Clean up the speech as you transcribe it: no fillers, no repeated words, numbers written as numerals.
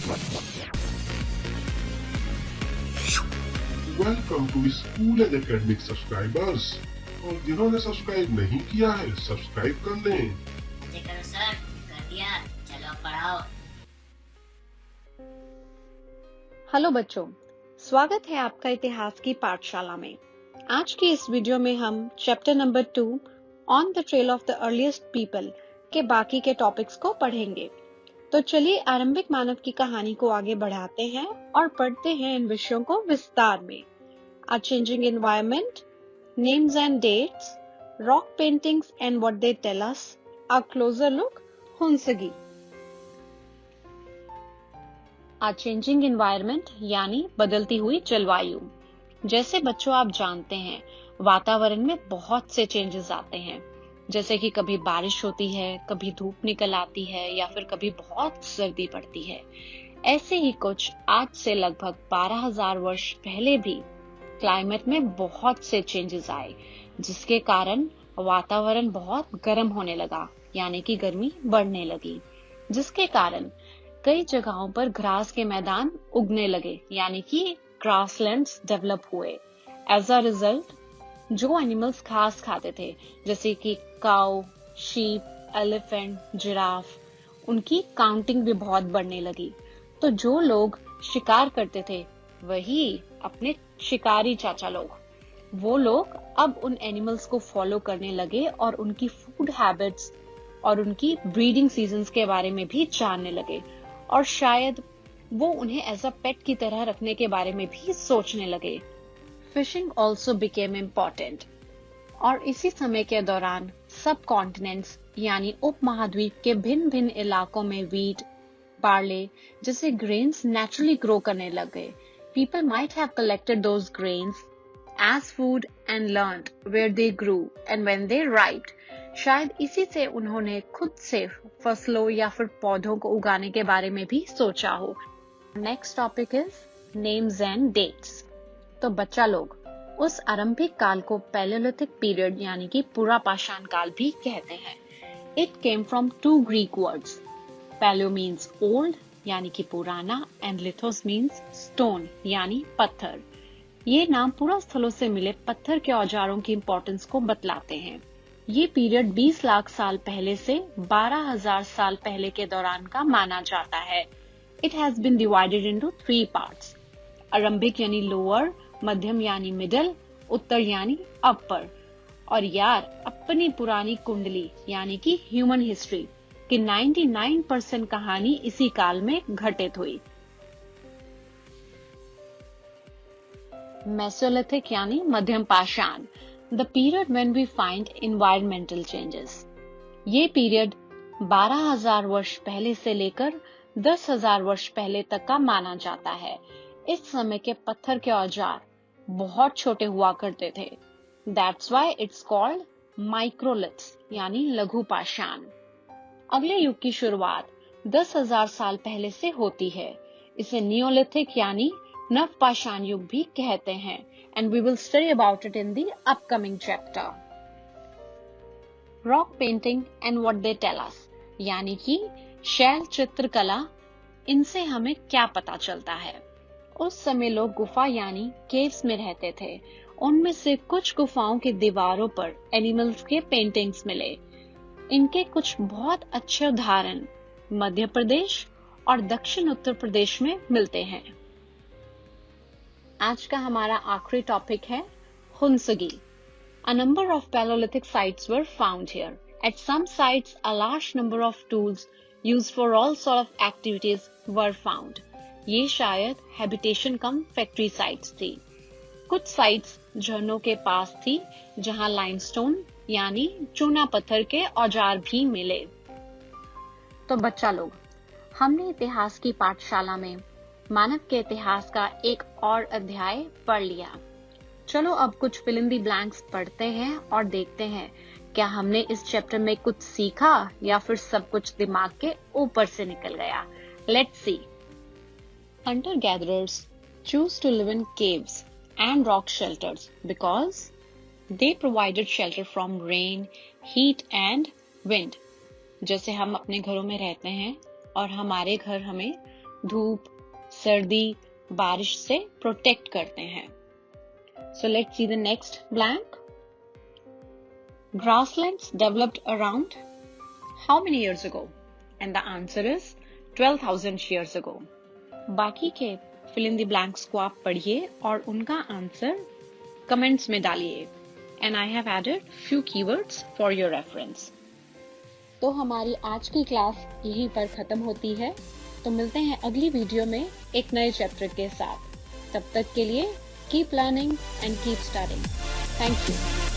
Welcome to school and academic subscribers. और जिन्होंने subscribe नहीं किया है सब्सक्राइब कर लें। जी करो सर, कर दिया। चलो पढ़ाओ। हेलो बच्चों, स्वागत है आपका इतिहास की पाठशाला में। आज की इस वीडियो में हम chapter number 2 on the trail of the earliest people के बाकी के टॉपिक्स को पढ़ेंगे। तो चलिए आरंभिक मानव की कहानी को आगे बढ़ाते हैं और पढ़ते हैं इन विषयों को विस्तार में। A changing environment, names and dates, rock paintings and what they tell us, a closer look, Hunsgi. A changing environment यानी बदलती हुई जलवायु। जैसे बच्चों आप जानते हैं, वातावरण में बहुत से चेंजेस आते हैं, जैसे कि कभी बारिश होती है, कभी धूप निकल आती है या फिर कभी बहुत सर्दी पड़ती है। ऐसे ही कुछ आज से लगभग 12,000 वर्ष पहले भी क्लाइमेट में बहुत से चेंजेस आए, जिसके कारण वातावरण बहुत गर्म होने लगा, यानी कि गर्मी बढ़ने लगी, जिसके कारण कई जगहों पर घास के मैदान उगने लगे, यानी कि ग्रासलैंड्स डेवलप हुए। एज अ रिजल्ट जो एनिमल्स घास खाते थे, जैसे कि काऊ, शीप, एलिफेंट, जिराफ, उनकी काउंटिंग भी बहुत बढ़ने लगी। तो जो लोग शिकार करते थे, वही अपने शिकारी चाचा लोग, वो लोग अब उन एनिमल्स को फॉलो करने लगे और उनकी फूड हैबिट्स और उनकी ब्रीडिंग सीजन्स के बारे में भी जानने लगे, और शायद वो उन्हें एज अ पेट की तरह रखने के बारे में भी सोचने लगे। फिशिंग ऑल्सो बिकेम इम्पोर्टेंट, और इसी समय के दौरान सब कॉन्टिनेंट्स यानी उपमहाद्वीप के भिन्न भिन्न इलाकों में वीट, बार्ले जैसे ग्रेन्स नेचुरली ग्रो करने लगे। People might have collected those grains as food and learned where they grew and when they ripened. शायद इसी से उन्होंने खुद से फसलों या फिर पौधों को उगाने के बारे में भी सोचा हो। Next topic is names and dates. तो बच्चा लोग, उस आरंभिक काल को पैलियोलिथिक पीरियड यानी कि पुरा पाषाण काल भी कहते हैं। It came from two Greek words. Paleo means old यानी कि पुराना, एंड लिथोस मीन्स स्टोन यानी पत्थर। ये नाम पुरा स्थलों से मिले पत्थर के औजारों की इम्पोर्टेंस को बतलाते हैं। ये पीरियड 20 लाख साल पहले से 12,000 साल पहले के दौरान का माना जाता है। It has been divided into 3 parts. आरंभिक यानी लोअर, मध्यम यानी मिडल, उत्तर यानी अपर। और यार, अपनी पुरानी कुंडली यानी कि ह्यूमन हिस्ट्री कि 99% कहानी इसी काल में घटित हुई। मेसोलिथिक यानी मध्यम पाषाण, the period when we find environmental changes. ये पीरियड 12,000 वर्ष पहले से लेकर 10,000 वर्ष पहले तक का माना जाता है। इस समय के पत्थर के औजार बहुत छोटे हुआ करते थे। That's why it's called microliths यानी लघु पाषाण। अगले युग की शुरुआत 10,000 साल पहले से होती है। इसे नियोलिथिक यानी नवपाषाण युग भी कहते हैं, and we will study about it in the upcoming chapter. Rock painting and what they tell us यानी कि शैल चित्रकला, इनसे हमें क्या पता चलता है। उस समय लोग गुफा यानी केव्स में रहते थे। उनमें से कुछ गुफाओं की दीवारों पर एनिमल्स के पेंटिंग्स मिले। इनके कुछ बहुत अच्छे उदाहरण मध्य प्रदेश और दक्षिण उत्तर प्रदेश में मिलते हैं। आज का हमारा आखिरी टॉपिक है Hunsgi. A number of Paleolithic sites were found here. At some sites, a large number of tools used for all sort of activities were found. ये शायद हैबिटेशन कम फैक्ट्री साइट्स थी। कुछ साइट्स झरनों के पास थी, जहां लाइमस्टोन यानी चूना पत्थर के औजार भी मिले। तो बच्चा लोग, हमने इतिहास की पाठशाला में मानव के इतिहास का एक और अध्याय पढ़ लिया। चलो अब कुछ फिल इन द ब्लैंक्स पढ़ते हैं और देखते हैं क्या हमने इस चैप्टर में कुछ सीखा या फिर सब कुछ दिमाग के ऊपर से निकल गया। Let's see. Hunter gatherers choose to live in caves and rock shelters because they provided shelter from rain, heat and wind. जैसे हम अपने घरों में रहते हैं और हमारे घर हमें धूप, सर्दी, बारिश से प्रोटेक्ट करते हैं। So let's see the next blank. Grasslands developed around how many years ago? And the answer is 12,000 years ago. बाकी के fill in the blanks को आप पढ़िए और उनका आंसर कमेंट्स में डालिए। And I have added few keywords for your reference. तो हमारी आज की क्लास यहीं पर खत्म होती है। तो मिलते हैं अगली वीडियो में एक नए चैप्टर के साथ। तब तक के लिए keep learning and keep studying. Thank you.